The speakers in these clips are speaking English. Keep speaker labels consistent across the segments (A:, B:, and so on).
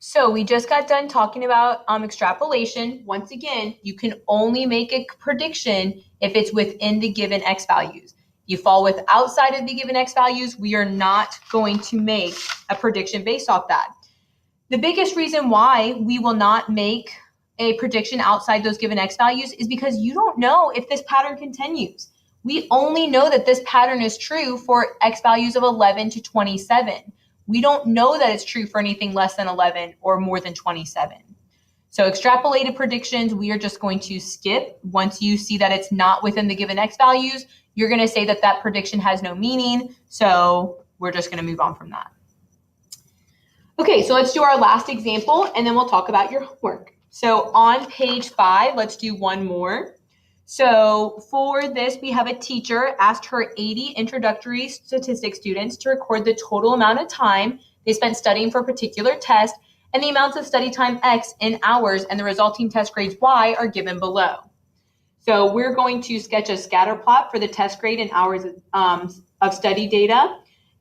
A: So we just got done talking about extrapolation. Once again, you can only make a prediction if it's within the given X values. You fall with outside of the given X values, we are not going to make a prediction based off that. The biggest reason why we will not make a prediction outside those given X values is because you don't know if this pattern continues. We only know that this pattern is true for X values of 11 to 27. We don't know that it's true for anything less than 11 or more than 27. So extrapolated predictions, we are just going to skip. Once you see that it's not within the given X values, you're going to say that that prediction has no meaning. So we're just going to move on from that. Okay, so let's do our last example, and then we'll talk about your homework. So on page 5, let's do one more. So for this, we have a teacher asked her 80 introductory statistics students to record the total amount of time they spent studying for a particular test and the amounts of study time X in hours and the resulting test grades Y are given below. So we're going to sketch a scatter plot for the test grade in hours of study data,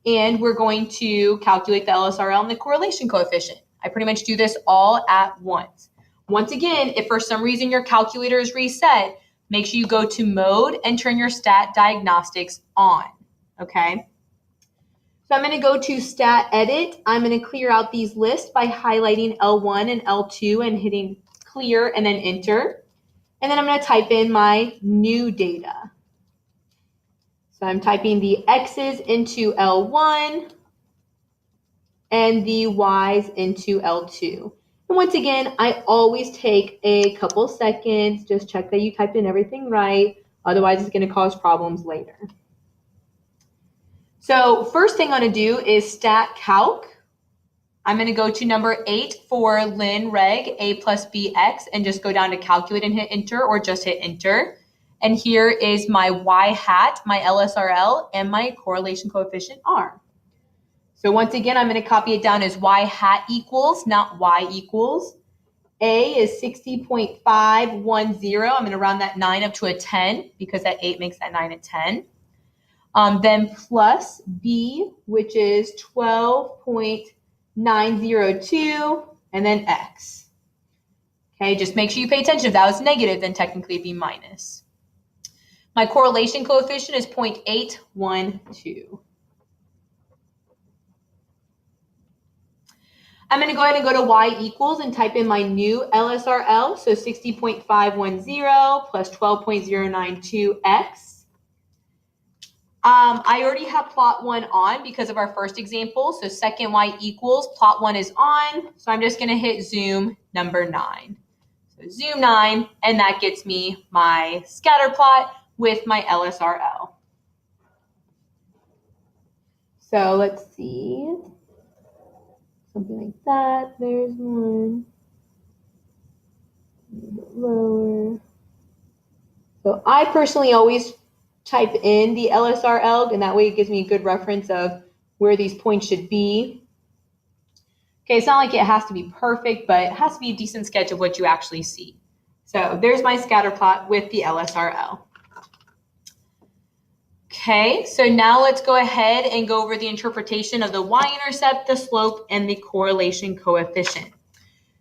A: and we're going to calculate the LSRL and the correlation coefficient. I pretty much do this all at once. Once again, if for some reason your calculator is reset, make sure you go to mode and turn your stat diagnostics on, okay? So I'm going to go to stat edit. I'm going to clear out these lists by highlighting L1 and L2 and hitting clear and then enter. And then I'm going to type in my new data. So I'm typing the X's into L1 and the Y's into L2. And once again, I always take a couple seconds, just check that you typed in everything right. Otherwise, it's going to cause problems later. So first thing I'm going to do is stat calc. I'm going to go to number 8 for Lin Reg A plus BX and just go down to calculate and hit enter or just hit enter. And here is my Y hat, my LSRL, and my correlation coefficient R. So once again, I'm going to copy it down as Y hat equals, not Y equals. A is 60.510. I'm going to round that 9 up to a 10 because that 8 makes that 9 a 10. Then plus B, which is 12.902, and then X. Okay, just make sure you pay attention. If that was negative, then technically it'd be minus. My correlation coefficient is 0.812. I'm going to go ahead and go to Y equals and type in my new LSRL, so 60.510 plus 12.092X. I already have plot 1 on because of our first example, so second Y equals, plot 1 is on, so I'm just going to hit zoom number 9. So zoom 9, and that gets me my scatter plot with my LSRL. So let's see. Something like that. There's one. A little bit lower. So I personally always type in the LSRL, and that way it gives me a good reference of where these points should be. Okay, it's not like it has to be perfect, but it has to be a decent sketch of what you actually see. So there's my scatter plot with the LSRL. Okay, so now let's go ahead and go over the interpretation of the y-intercept, the slope, and the correlation coefficient.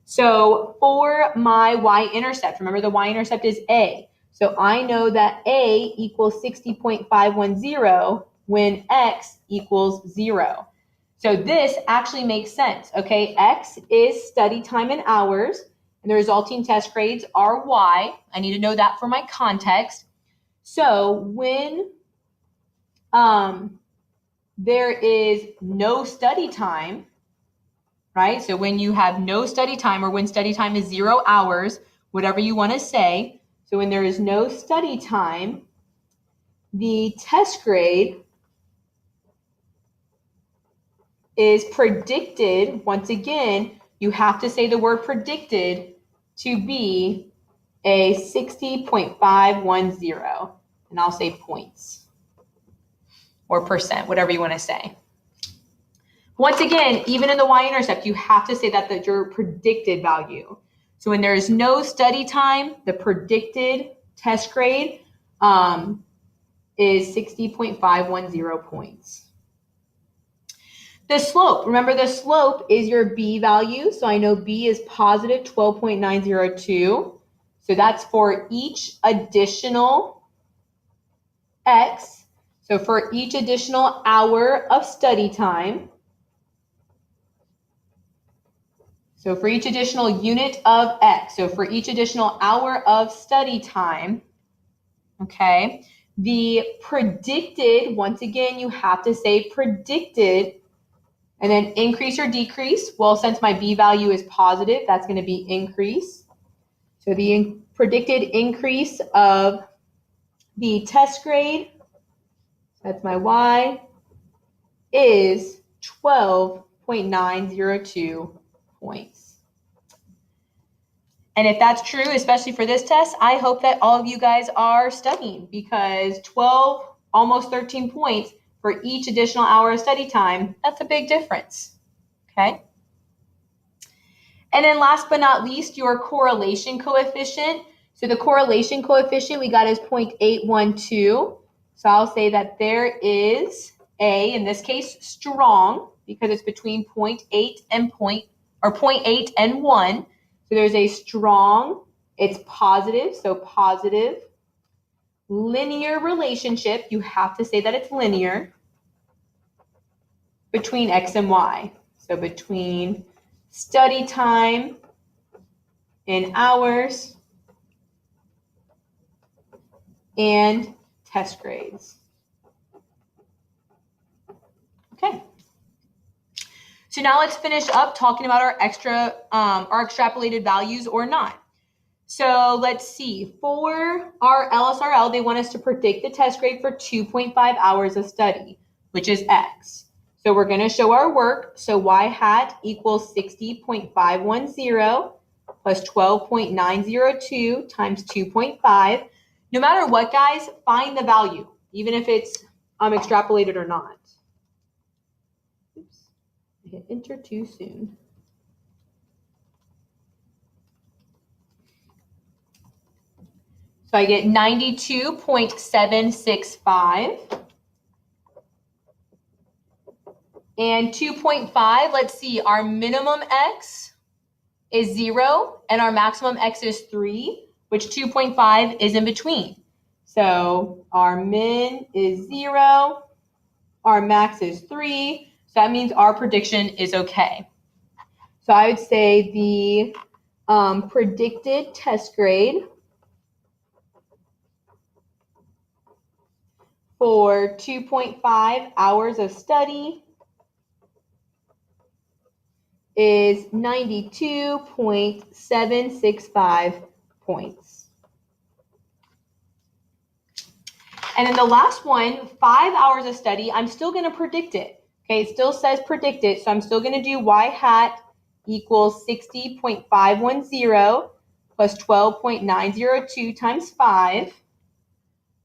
A: So for my y-intercept, remember the y-intercept is A. So I know that A equals 60.510 when X equals 0. So this actually makes sense, okay? X is study time in hours, and the resulting test grades are Y. I need to know that for my context. So when there is no study time, right? So when you have no study time or when study time is 0 hours, whatever you want to say. So when there is no study time, the test grade is predicted. Once again, you have to say the word predicted to be a 60.510, and I'll say points or percent, whatever you want to say. Once again, even in the y-intercept, you have to say that your predicted value. So when there is no study time, the predicted test grade is 60.510 points. The slope, remember the slope is your B value. So I know B is positive 12.902. So that's for each additional X. So for each additional hour of study time. So for each additional unit of X. So for each additional hour of study time, okay, the predicted, once again, you have to say predicted, and then increase or decrease. Well, since my B value is positive, that's going to be increase. So the predicted increase of the test grade, that's my Y, is 12.902 points. And if that's true, especially for this test, I hope that all of you guys are studying, because 12, almost 13 points for each additional hour of study time, that's a big difference, okay? And then last but not least, your correlation coefficient. So the correlation coefficient we got is 0.812. So I'll say that there is a, in this case, strong, because it's between 0.8 and 0.8 and 1. So there's a strong, it's positive, so positive linear relationship. You have to say that it's linear between X and Y. So between study time in hours and test grades. Okay. So now let's finish up talking about our extrapolated values or not. So let's see, for our LSRL, they want us to predict the test grade for 2.5 hours of study, which is X. So we're going to show our work. So Y hat equals 60.510 plus 12.902 times 2.5. No matter what, guys, find the value, even if it's extrapolated or not. Oops, I hit enter too soon. So I get 92.765. And 2.5, let's see, our minimum X is 0 and our maximum X is 3, which 2.5 is in between. So our min is 0, our max is 3, so that means our prediction is okay. So I would say the predicted test grade for 2.5 hours of study is 92.765 points. And then the last one, 5 hours of study, I'm still going to predict it. Okay, it still says predict it, so I'm still going to do Y hat equals 60.510 plus 12.902 times 5. So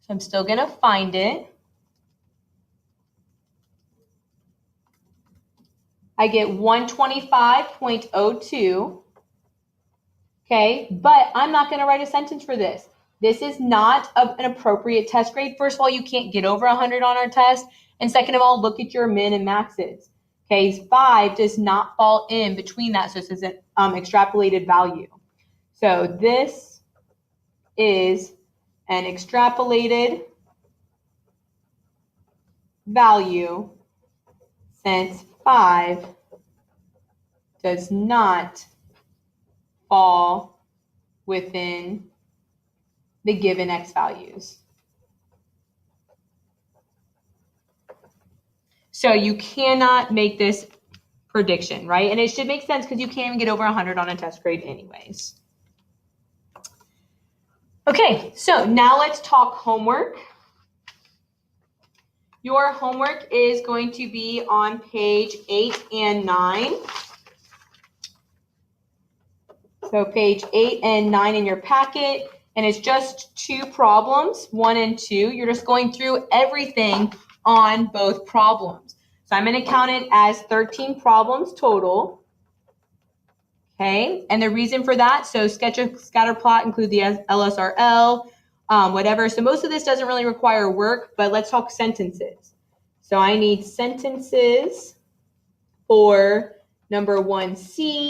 A: I'm still going to find it. I get 125.02. Okay, but I'm not going to write a sentence for this. This is not an appropriate test grade. First of all, you can't get over 100 on our test. And second of all, look at your min and maxes. Okay, 5 does not fall in between that, so this is an extrapolated value. So this is an extrapolated value since 5 does not fall within the given X values. So you cannot make this prediction, right? And it should make sense because you can't even get over 100 on a test grade anyways. Okay, so now let's talk homework. Your homework is going to be on page 8 and 9. So page 8 and 9 in your packet, and it's just 2 problems, 1 and 2. You're just going through everything on both problems. So I'm going to count it as 13 problems total. Okay, and the reason for that, so sketch a scatter plot, include the LSRL, whatever. So most of this doesn't really require work, but let's talk sentences. So I need sentences for number 1C.